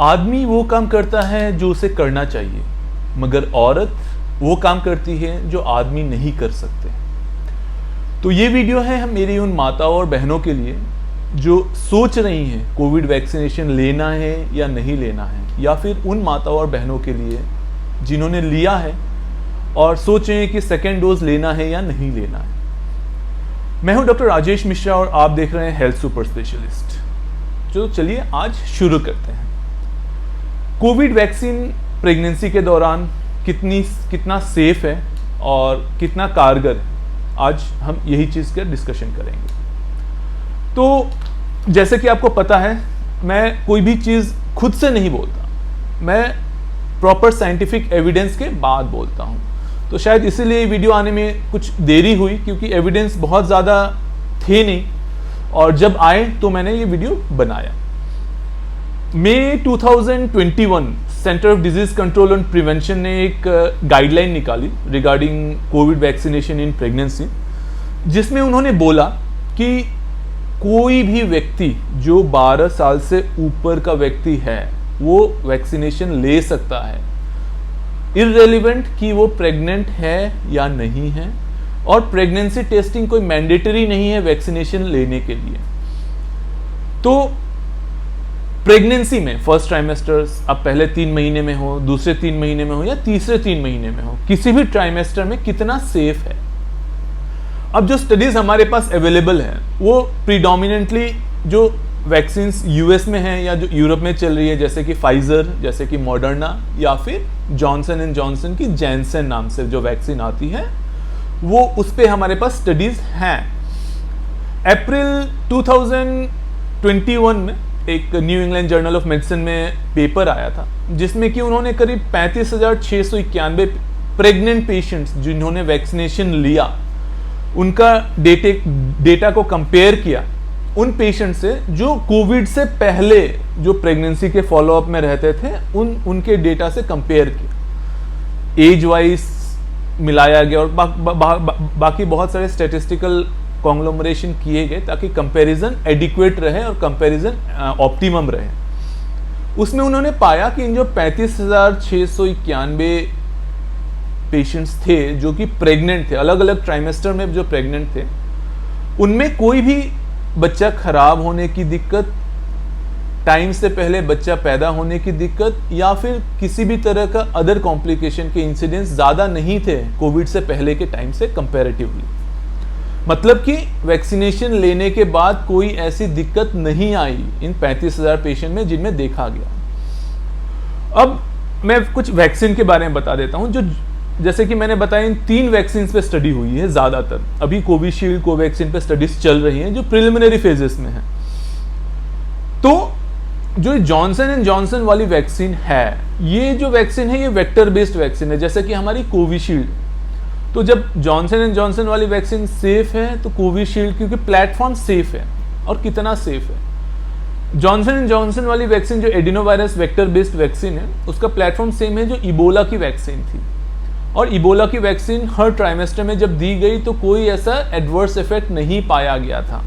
आदमी वो काम करता है जो उसे करना चाहिए, मगर औरत वो काम करती है जो आदमी नहीं कर सकते। तो ये वीडियो है मेरी उन माताओं और बहनों के लिए जो सोच रही हैं कोविड वैक्सीनेशन लेना है या नहीं लेना है, या फिर उन माताओं और बहनों के लिए जिन्होंने लिया है और सोच रहे हैं कि सेकेंड डोज लेना है या नहीं लेना है। मैं हूं डॉक्टर राजेश मिश्रा और आप देख रहे हैं हेल्थ सुपर स्पेशलिस्ट। तो चलिए आज शुरू करते हैं। कोविड वैक्सीन प्रेगनेंसी के दौरान कितना सेफ है और कितना कारगर है, आज हम यही चीज़ का डिस्कशन करेंगे। तो जैसे कि आपको पता है, मैं कोई भी चीज़ खुद से नहीं बोलता, मैं प्रॉपर साइंटिफिक एविडेंस के बाद बोलता हूँ। तो शायद इसीलिए वीडियो आने में कुछ देरी हुई, क्योंकि एविडेंस बहुत ज़्यादा थे नहीं, और जब आए तो मैंने ये वीडियो बनाया। मई 2021 centre of disease control and prevention ने एक गाइडलाइन निकाली regarding Covid vaccination in pregnancy, जिसमें उन्होंने बोला कि कोई भी व्यक्ति जो 12 साल से ऊपर का व्यक्ति है वो वैक्सीनेशन ले सकता है, इररेलेवेंट कि वो प्रेग्नेंट है या नहीं है। और प्रेगनेंसी टेस्टिंग कोई मैंडेटरी नहीं है वैक्सीनेशन लेने के लिए। तो प्रेगनेंसी में फर्स्ट ट्राइमेस्टर्स, आप पहले 3 महीने में हो, दूसरे 3 महीने में हो या तीसरे 3 महीने में हो, किसी भी ट्राइमेस्टर में कितना सेफ है। अब जो स्टडीज हमारे पास अवेलेबल है वो प्रीडोमिनेंटली जो वैक्सीन्स यूएस में हैं या जो यूरोप में चल रही है, जैसे कि फाइजर, जैसे कि मॉडर्ना, या फिर जॉनसन एंड जॉनसन की जैनसन नाम से जो वैक्सीन आती है, वो उस पे हमारे पास स्टडीज हैं। अप्रैल 2021 में एक new England journal of medicine में पेपर आया था, जिसमें कि उन्होंने करीब 35,691 प्रेग्नेंट पेशेंट्स जिन्होंने वैक्सीनेशन लिया, उनका डेटा को कंपेयर किया उन पेशेंट से जो कोविड से पहले जो प्रेगनेंसी के फॉलोअप में रहते थे, उनके डेटा से कंपेयर किया, एज वाइज मिलाया गया, और बाकी बहुत सारे स्टैटिस्टिकल कॉन्ग्लोमरेशन किए गए ताकि कंपैरिजन एडिक्वेट रहे और कंपैरिजन ऑप्टिमम रहे। उसमें उन्होंने पाया कि इन जो 35,691 पेशेंट्स थे जो कि प्रेग्नेंट थे, अलग अलग ट्राइमेस्टर में जो प्रेग्नेंट थे, उनमें कोई भी बच्चा खराब होने की दिक्कत, टाइम से पहले बच्चा पैदा होने की दिक्कत, या फिर किसी भी तरह का अदर कॉम्प्लिकेशन के इंसिडेंट्स ज़्यादा नहीं थे कोविड से पहले के टाइम से कंपैरेटिवली। मतलब कि वैक्सीनेशन लेने के बाद कोई ऐसी दिक्कत नहीं आई इन 35,000 पेशेंट में जिनमें देखा गया। अब मैं कुछ वैक्सीन के बारे में बता देता हूं, जो जैसे कि मैंने बताया इन 3 वैक्सीन पे स्टडी हुई है ज़्यादातर। अभी कोविशील्ड, कोवैक्सीन पे स्टडीज चल रही हैं जो प्रिलिमिनरी फेजेस में है। तो जो जॉनसन एंड जॉनसन वाली वैक्सीन है, ये जो वैक्सीन है ये वेक्टर बेस्ड वैक्सीन है, जैसे कि हमारी कोविशील्ड। तो जब जॉनसन एंड जॉनसन वाली वैक्सीन सेफ है तो कोविशील्ड, क्योंकि प्लेटफॉर्म सेफ है। और कितना सेफ है, जॉनसन एंड जॉनसन वाली वैक्सीन जो एडिनोवायरस वेक्टर बेस्ड वैक्सीन है, उसका प्लेटफॉर्म सेम है जो इबोला की वैक्सीन थी। और इबोला की वैक्सीन हर ट्राइमेस्टर में जब दी गई तो कोई ऐसा एडवर्स इफेक्ट नहीं पाया गया था।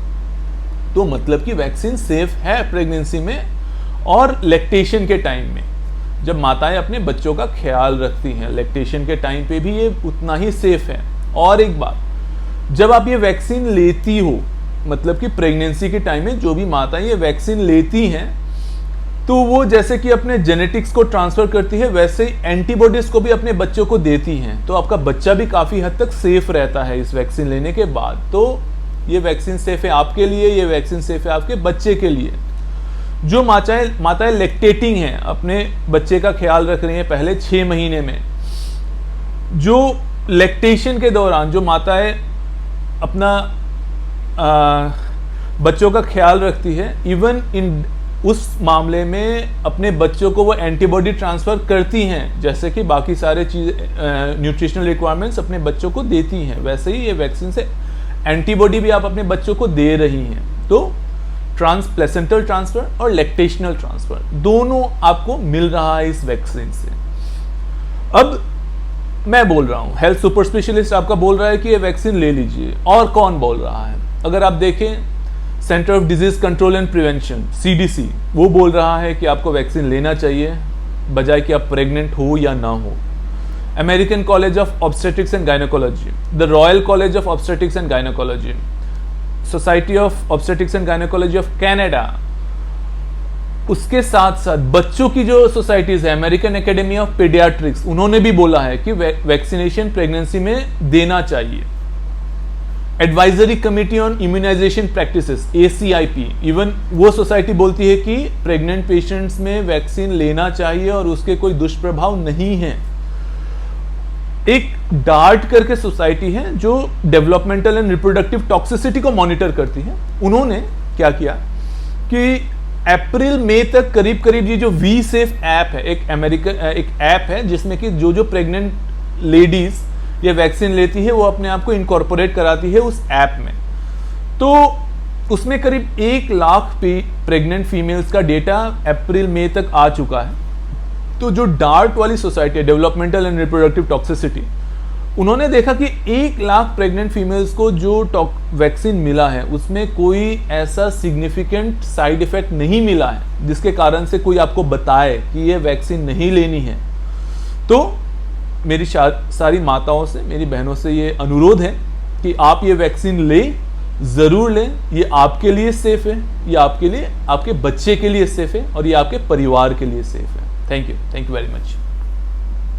तो मतलब कि वैक्सीन सेफ है प्रेगनेंसी में और लैक्टेशन के टाइम में, जब माताएं अपने बच्चों का ख्याल रखती हैं, लैक्टेशन के टाइम पे भी ये उतना ही सेफ है। और एक बात, जब आप ये वैक्सीन लेती हो, मतलब कि प्रेगनेंसी के टाइम में जो भी माताएं ये वैक्सीन लेती हैं, तो वो जैसे कि अपने जेनेटिक्स को ट्रांसफर करती है, वैसे ही एंटीबॉडीज को भी अपने बच्चों को देती हैं। तो आपका बच्चा भी काफ़ी हद तक सेफ रहता है इस वैक्सीन लेने के बाद। तो ये वैक्सीन सेफ है आपके लिए, ये वैक्सीन सेफ है आपके बच्चे के लिए। जो माताएं लैक्टेटिंग हैं, अपने बच्चे का ख्याल रख रही हैं पहले 6 महीने में, जो लैक्टेशन के दौरान जो माताएं अपना बच्चों का ख्याल रखती है, इवन इन उस मामले में अपने बच्चों को वो एंटीबॉडी ट्रांसफ़र करती हैं, जैसे कि बाकी सारे चीज़ न्यूट्रिशनल रिक्वायरमेंट्स अपने बच्चों को देती हैं, वैसे ही ये वैक्सीन से एंटीबॉडी भी आप अपने बच्चों को दे रही हैं। तो प्लेसेंटल ट्रांसफ़र और लैक्टेशनल ट्रांसफ़र दोनों आपको मिल रहा है इस वैक्सीन से। अब मैं बोल रहा हूँ, हेल्थ सुपर स्पेशलिस्ट आपका बोल रहा है कि ये वैक्सीन ले लीजिए, और कौन बोल रहा है? अगर आप देखें centre of disease control and prevention CDC वो बोल रहा है कि आपको वैक्सीन लेना चाहिए बजाय कि आप प्रेग्नेंट हो या ना हो। American college of obstetrics and gynaecology, the royal college of obstetrics and gynaecology, society of obstetrics and gynaecology of Canada, उसके साथ साथ बच्चों की जो सोसाइटीज है, अमेरिकन एकेडमी ऑफ पीडियाट्रिक्स, उन्होंने भी बोला है कि वैक्सीनेशन प्रेगनेंसी में देना चाहिए। Advisory committee on immunization practices ACIP, even वो सोसाइटी बोलती है कि प्रेग्नेंट पेशेंट्स में वैक्सीन लेना चाहिए और उसके कोई दुष्प्रभाव नहीं है। एक डार्ट करके सोसाइटी है जो डेवलपमेंटल एंड रिप्रोडक्टिव टॉक्सिसिटी को मॉनिटर करती है, उन्होंने क्या किया कि अप्रैल मई तक करीब करीब ये जो V-Safe ऐप है, एक ऐप है जिसमें कि जो प्रेग्नेंट लेडीज ये वैक्सीन लेती है वो अपने आप को इनकॉर्पोरेट कराती है उस ऐप में। तो उसमें करीब 1 लाख प्रेग्नेंट फीमेल्स का डेटा अप्रैल मई तक आ चुका है। तो जो डार्ट वाली सोसाइटी है, डेवलपमेंटल एंड रिप्रोडक्टिव टॉक्सिसिटी, उन्होंने देखा कि 1 लाख प्रेग्नेंट फीमेल्स को जो वैक्सीन मिला है उसमें कोई ऐसा सिग्निफिकेंट साइड इफेक्ट नहीं मिला है जिसके कारण से कोई आपको बताए कि ये वैक्सीन नहीं लेनी है। तो मेरी सारी माताओं से, मेरी बहनों से ये अनुरोध है कि आप ये वैक्सीन लें, ज़रूर लें। ये आपके लिए सेफ है, ये आपके लिए, आपके बच्चे के लिए सेफ है और ये आपके परिवार के लिए सेफ है। Thank you very much.